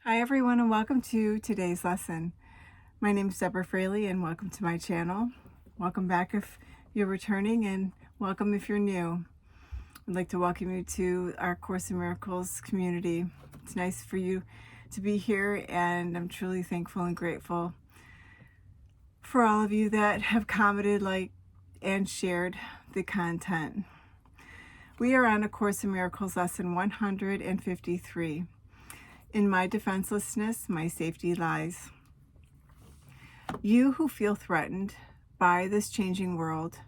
Hi everyone, and welcome to today's lesson. My name is Deborah Fraley and welcome to my channel. Welcome back if you're returning, and welcome if you're new. I'd like to welcome you to our Course in Miracles community. It's nice for you to be here, and I'm truly thankful and grateful for all of you that have commented, liked, and shared the content. We are on A Course in Miracles lesson 153. In my defenselessness, my safety lies. You who feel threatened by this changing world,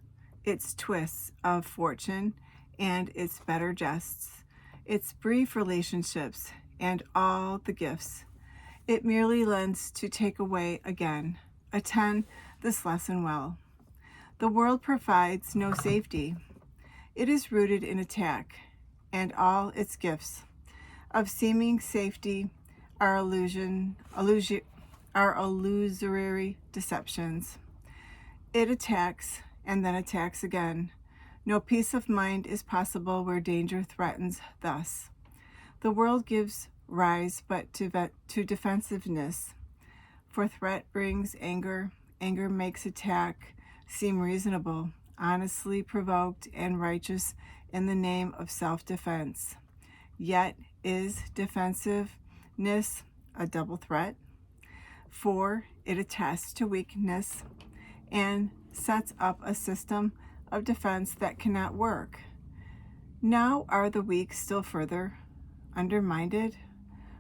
its twists of fortune and its better jests, its brief relationships and all the gifts it merely lends to take away again, attend this lesson well. The world provides no safety. It is rooted in attack, and all its gifts of seeming safety are illusory deceptions. It attacks and then attacks again. No peace of mind is possible where danger threatens thus. The world gives rise but to defensiveness, for threat brings anger. Anger makes attack seem reasonable, honestly provoked, and righteous in the name of self-defense. Yet is defensiveness a double threat? For it attests to weakness and sets up a system of defense that cannot work. Now are the weak still further undermined?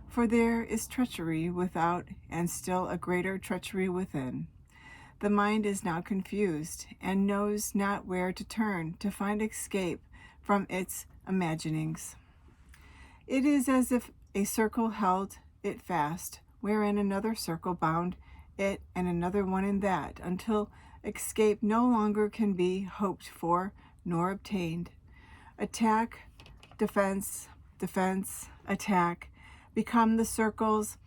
For there is treachery without and still a greater treachery within. The mind is now confused and knows not where to turn to find escape from its imaginings. It is as if a circle held it fast, wherein another circle bound it, and another one in that, until escape no longer can be hoped for nor obtained. Attack, defense, attack become the circles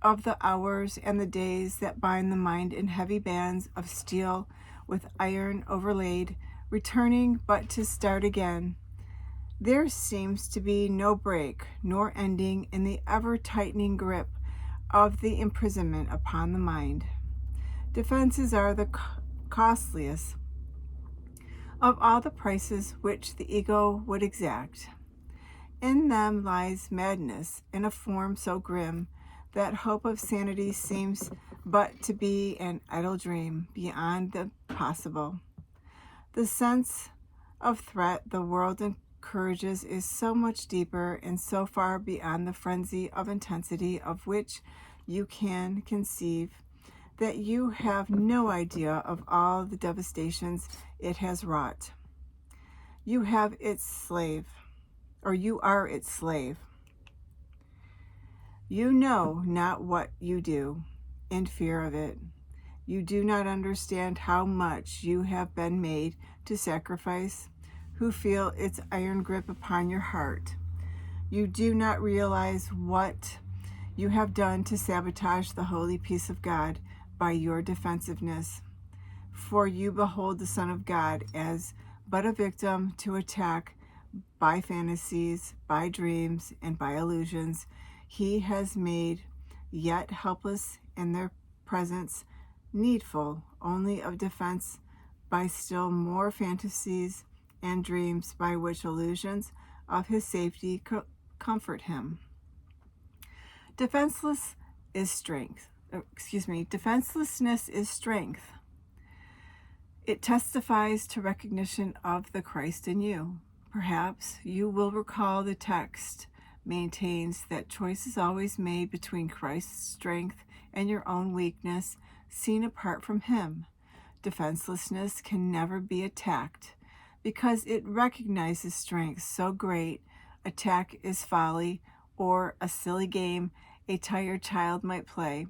of the hours and the days that bind the mind in heavy bands of steel with iron overlaid, returning but to start again. There seems to be no break nor ending in the ever-tightening grip of the imprisonment upon the mind. Defenses are the costliest of all the prices which the ego would exact. In them lies madness in a form so grim that hope of sanity seems but to be an idle dream beyond the possible. The sense of threat the world encourages is so much deeper and so far beyond the frenzy of intensity of which you can conceive that you have no idea of all the devastations it has wrought. You have its slave, or you are its slave. You know not what you do in fear of it. You do not understand how much you have been made to sacrifice, who feel its iron grip upon your heart. You do not realize what you have done to sabotage the holy peace of God by your defensiveness. For you behold the Son of God as but a victim to attack by fantasies, by dreams, and by illusions he has made, yet helpless in their presence, needful only of defense by still more fantasies and dreams by which illusions of his safety comfort him. Defenselessness is strength. It testifies to recognition of the Christ in you. Perhaps you will recall the text maintains that choice is always made between Christ's strength and your own weakness seen apart from him. Defenselessness can never be attacked because it recognizes strength so great. Attack is folly, or a silly game a tired child might play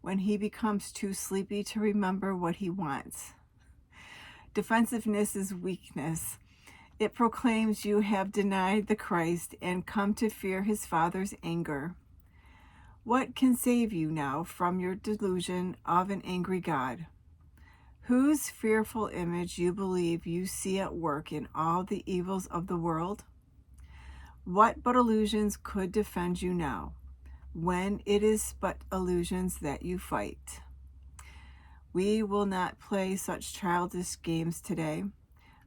when he becomes too sleepy to remember what he wants. Defensiveness is weakness. It proclaims you have denied the Christ and come to fear his Father's anger. What can save you now from your delusion of an angry God, whose fearful image you believe you see at work in all the evils of the world? What but illusions could defend you now? when it is but illusions that you fight. We will not play such childish games today,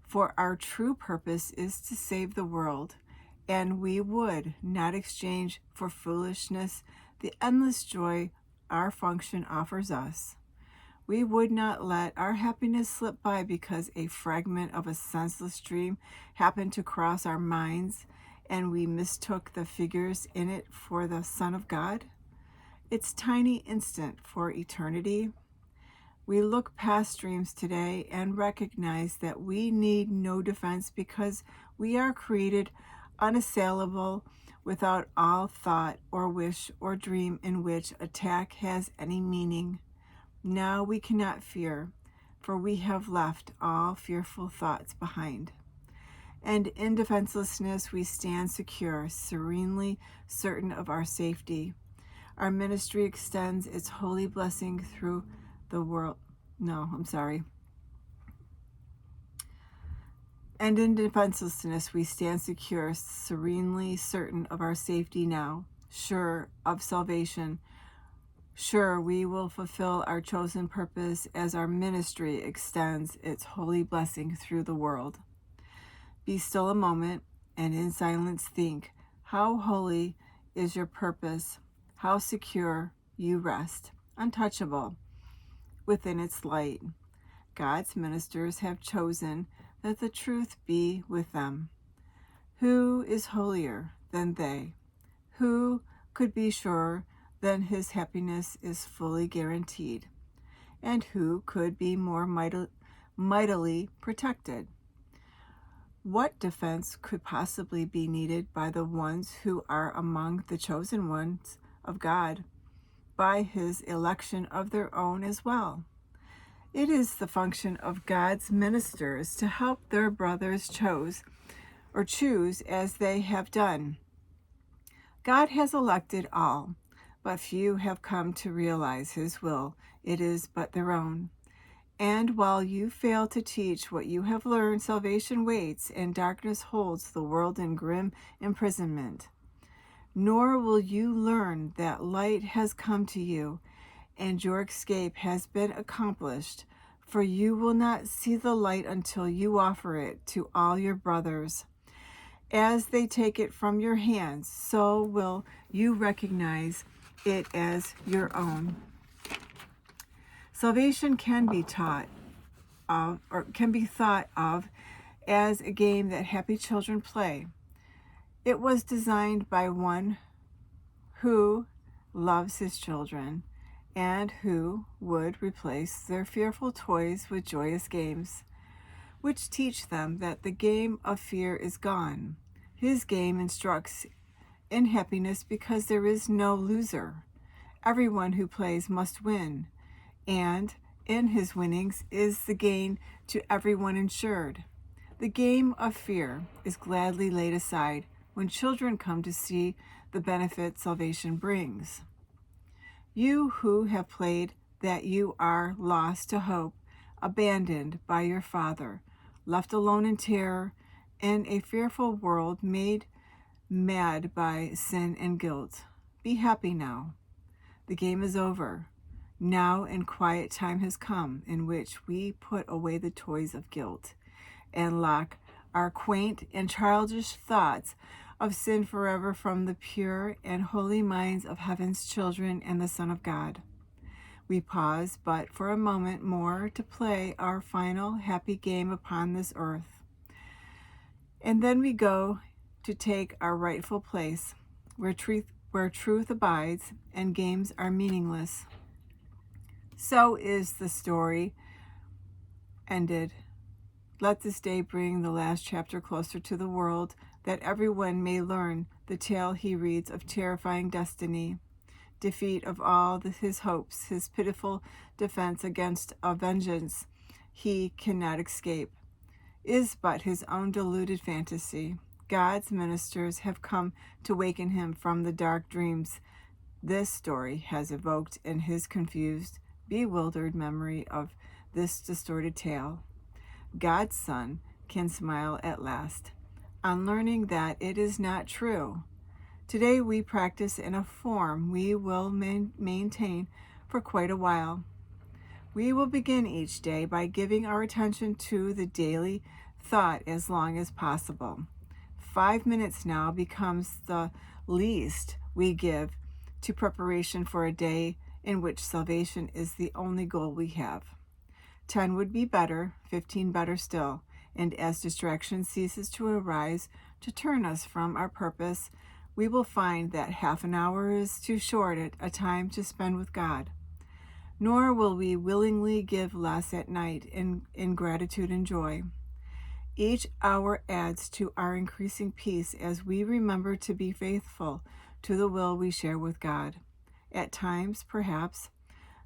for our true purpose is to save the world, and we would not exchange for foolishness the endless joy our function offers us. We would not let our happiness slip by because a fragment of a senseless dream happened to cross our minds and we mistook the figures in it for the Son of God. Its tiny instant for eternity. We look past dreams today and recognize that we need no defense because we are created unassailable without all thought or wish or dream in which attack has any meaning. Now we cannot fear, for we have left all fearful thoughts behind. And in defenselessness we stand secure, serenely certain of our safety. Our ministry extends its holy blessing through the world. And in defenselessness we stand secure, serenely certain of our safety now, sure of salvation. Sure, we will fulfill our chosen purpose as our ministry extends its holy blessing through the world. Be still a moment and in silence think, how holy is your purpose, how secure you rest, untouchable, within its light. God's ministers have chosen that the truth be with them. Who is holier than they? Who could be sure then his happiness is fully guaranteed? And who could be more mightily protected? What defense could possibly be needed by the ones who are among the chosen ones of God, by his election of their own as well? It is the function of God's ministers to help their brothers choose as they have done. God has elected all, but few have come to realize his will. It is but their own. And while you fail to teach what you have learned, salvation waits, and darkness holds the world in grim imprisonment. Nor will you learn that light has come to you, and your escape has been accomplished, for you will not see the light until you offer it to all your brothers. As they take it from your hands, so will you recognize it as your own. Salvation can be thought of as a game that happy children play. It was designed by one who loves his children and who would replace their fearful toys with joyous games, which teach them that the game of fear is gone. His game instructs in happiness because there is no loser. Everyone who plays must win, and in his winnings is the gain to everyone insured. The game of fear is gladly laid aside when children come to see the benefit salvation brings. You who have played that you are lost to hope, abandoned by your Father, left alone in terror, in a fearful world made mad by sin and guilt. Be happy now. The game is over. Now and quiet time has come in which we put away the toys of guilt and lock our quaint and childish thoughts of sin forever from the pure and holy minds of heaven's children and the Son of God. We pause but for a moment more to play our final happy game upon this earth. And then we go to take our rightful place where truth abides and games are meaningless. So is the story ended. Let this day bring the last chapter closer to the world, that everyone may learn the tale he reads of terrifying destiny, defeat of all his hopes, his pitiful defense against a vengeance he cannot escape, is but his own deluded fantasy. God's ministers have come to waken him from the dark dreams this story has evoked in his confused, bewildered memory of this distorted tale. God's Son can smile at last on learning that it is not true. Today we practice in a form we will maintain for quite a while. We will begin each day by giving our attention to the daily thought as long as possible. 5 minutes now becomes the least we give to preparation for a day in which salvation is the only goal we have. 10 would be better, 15 better still, and as distraction ceases to arise to turn us from our purpose, we will find that half an hour is too short a time to spend with God. Nor will we willingly give less at night in gratitude and joy. Each hour adds to our increasing peace as we remember to be faithful to the will we share with God. At times, perhaps,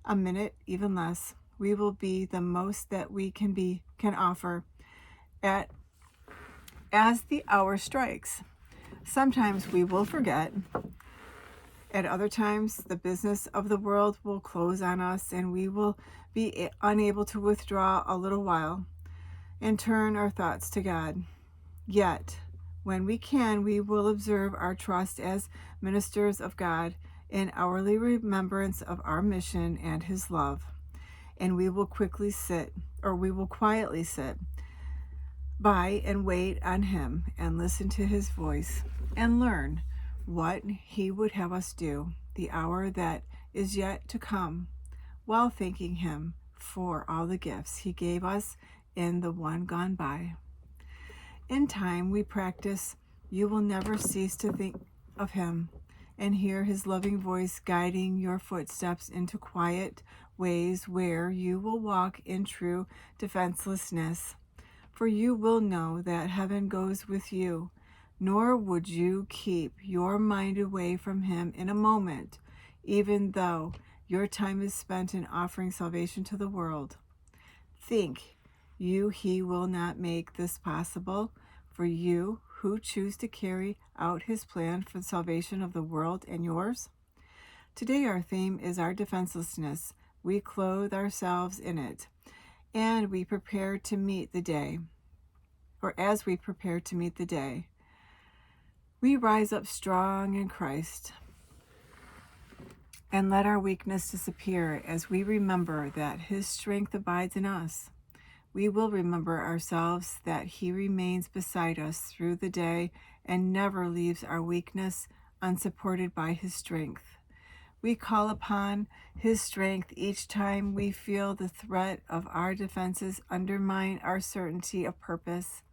a minute, even less, we will be the most that we can offer as the hour strikes. Sometimes we will forget. At other times, the business of the world will close on us and we will be unable to withdraw a little while and turn our thoughts to God. Yet, when we can, we will observe our trust as ministers of God in hourly remembrance of our mission and His love. And we will quietly sit by and wait on Him and listen to His voice and learn what He would have us do the hour that is yet to come, while thanking Him for all the gifts He gave us in the one gone by. In time we practice, you will never cease to think of Him and hear His loving voice guiding your footsteps into quiet ways where you will walk in true defenselessness. For you will know that heaven goes with you, nor would you keep your mind away from Him in a moment, even though your time is spent in offering salvation to the world. Think He will not make this possible for you who choose to carry out His plan for the salvation of the world and yours? Today our theme is our defenselessness. We clothe ourselves in it, and we prepare to meet the day. Or as we prepare to meet the day, we rise up strong in Christ and let our weakness disappear as we remember that His strength abides in us. We will remember ourselves that He remains beside us through the day and never leaves our weakness unsupported by His strength. We call upon His strength each time we feel the threat of our defenses undermine our certainty of purpose.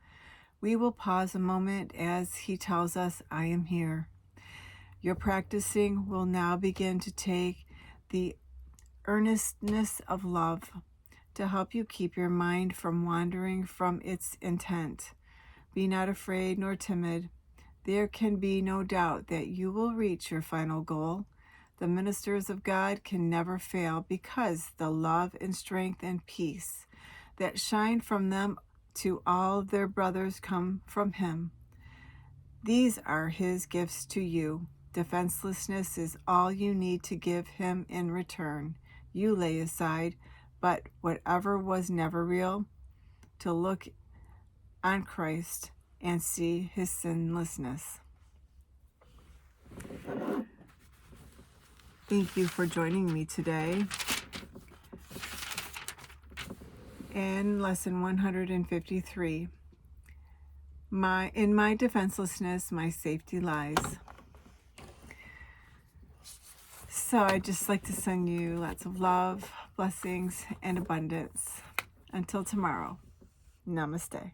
We will pause a moment as He tells us, I am here. Your practicing will now begin to take the earnestness of love to help you keep your mind from wandering from its intent. Be not afraid nor timid. There can be no doubt that you will reach your final goal. The ministers of God can never fail because the love and strength and peace that shine from them to all their brothers come from Him. These are His gifts to you. Defenselessness is all you need to give Him in return. You lay aside, but whatever was never real, to look on Christ and see His sinlessness. Thank you for joining me today in lesson 153. In my defenselessness, my safety lies. So I'd just like to send you lots of love, blessings, and abundance. Until tomorrow, namaste.